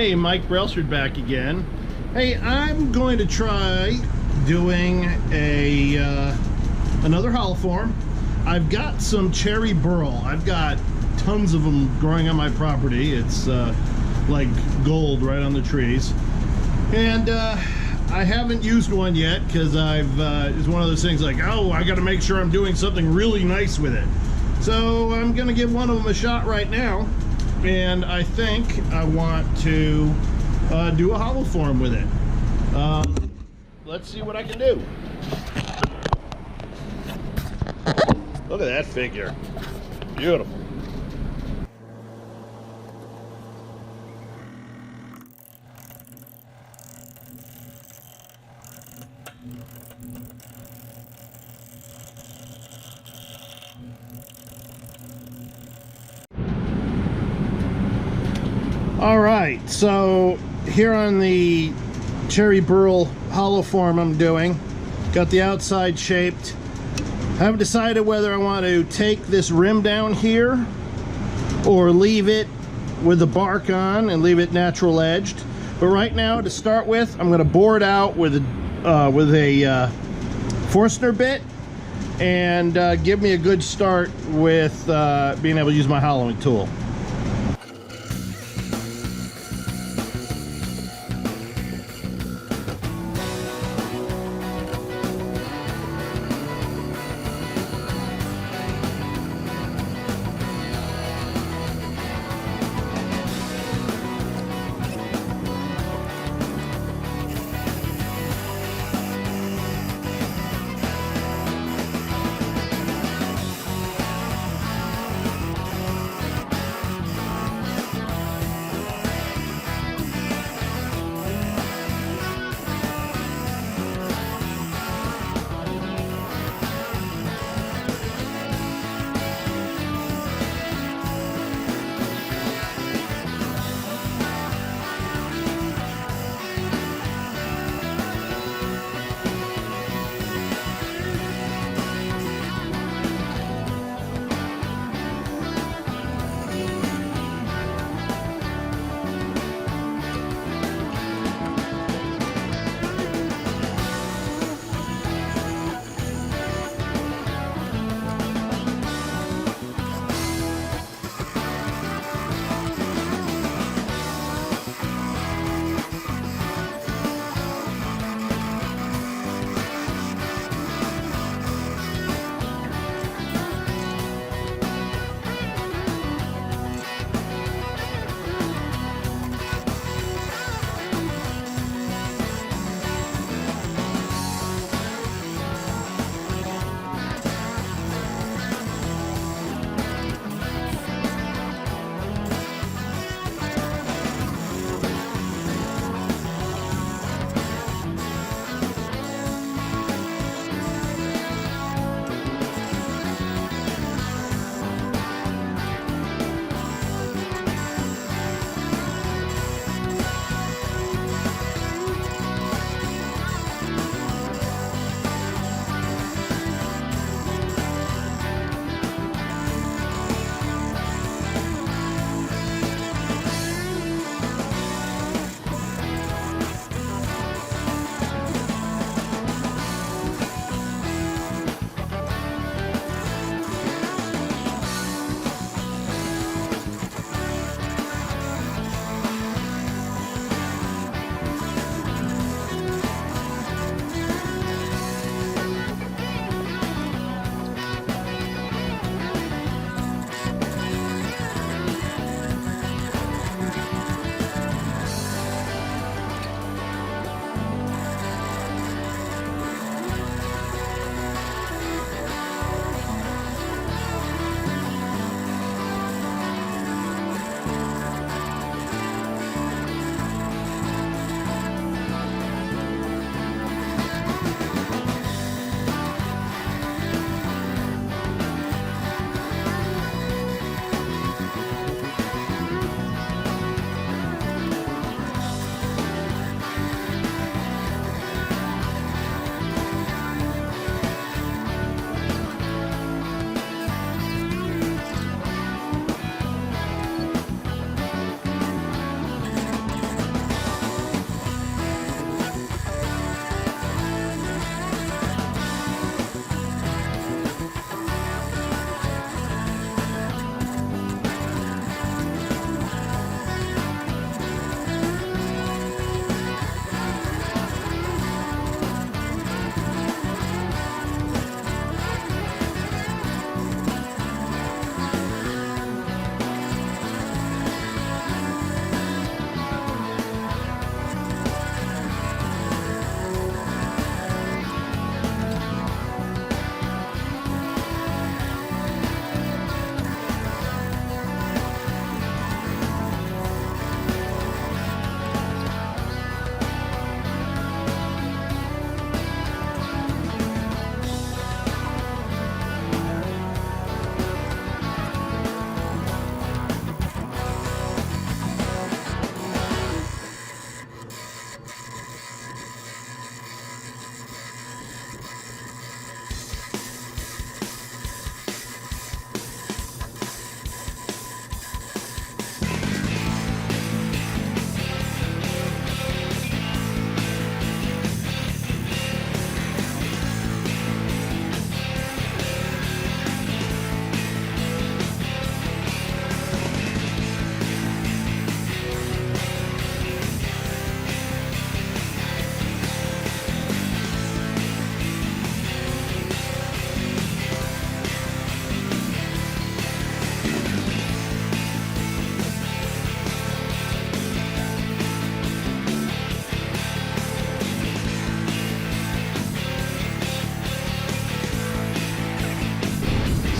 Hey, Mike Brailsford back again. Hey, I'm going to try doing another hollow form. I've got some cherry burl. I've got tons of them growing on my property. It's like gold right on the trees. And I haven't used one yet because it's one of those things like, oh, I got to make sure I'm doing something really nice with it. So I'm going to give one of them a shot right now. And I think I want to do a hollow form with it. Let's see what I can do. Look at that figure. Beautiful. All right, so here on the cherry burl hollow form I'm doing, got the outside shaped. I haven't decided whether I want to take this rim down here or leave it with the bark on and leave it natural edged. But right now, to start with, I'm going to bore it out with a Forstner bit and give me a good start with being able to use my hollowing tool.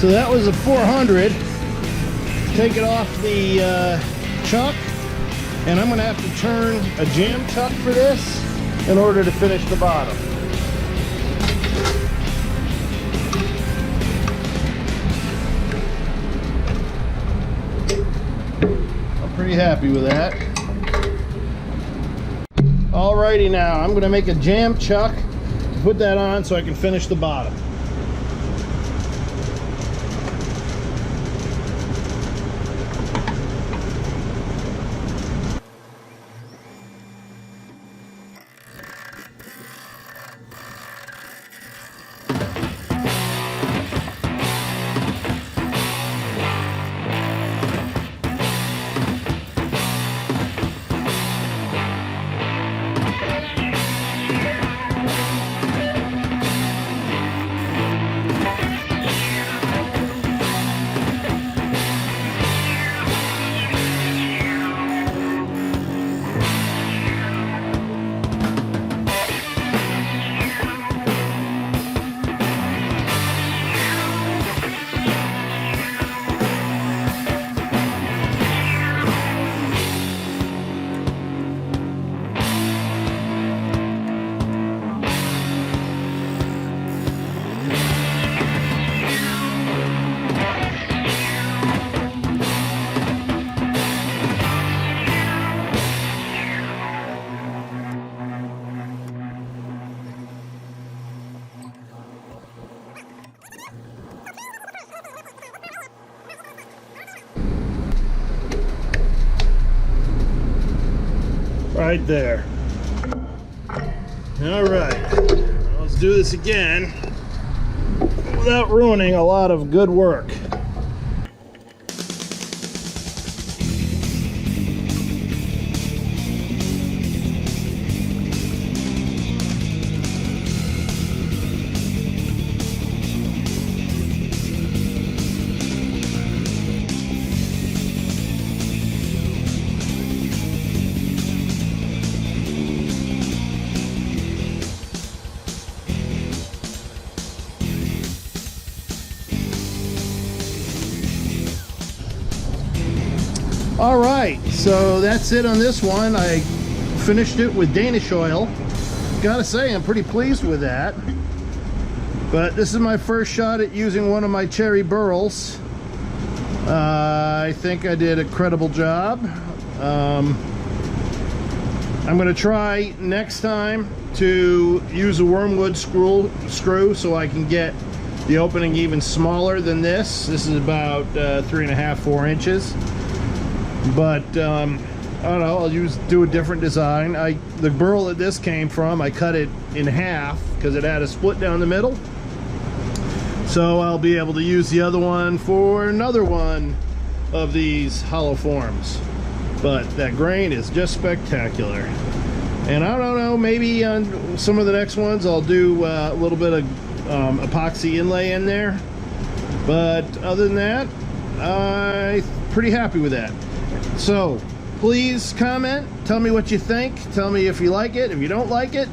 So that was a 400. Take it off the chuck, and I'm going to have to turn a jam chuck for this in order to finish the bottom. I'm pretty happy with that. Alrighty, now I'm going to make a jam chuck, put that on so I can finish the bottom. Right there. All right, let's do this again without ruining a lot of good work. All right, so that's it on this one. I finished it with Danish oil. Gotta say, I'm pretty pleased with that. But this is my first shot at using one of my cherry burls. I think I did a credible job. I'm gonna try next time to use a wormwood screw so I can get the opening even smaller than this. This is about 3.5, 4 inches. But I don't know, I'll do a different design. The burl that this came from, I cut it in half because it had a split down the middle. So I'll be able to use the other one for another one of these hollow forms. But that grain is just spectacular. And I don't know, maybe on some of the next ones I'll do a little bit of epoxy inlay in there. But other than that, I'm pretty happy with that. So please comment, tell me what you think, tell me if you like it, if you don't like it,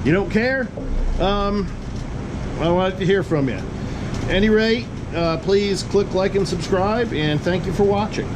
you don't care. I want to hear from you. At any rate, please click like and subscribe, and thank you for watching.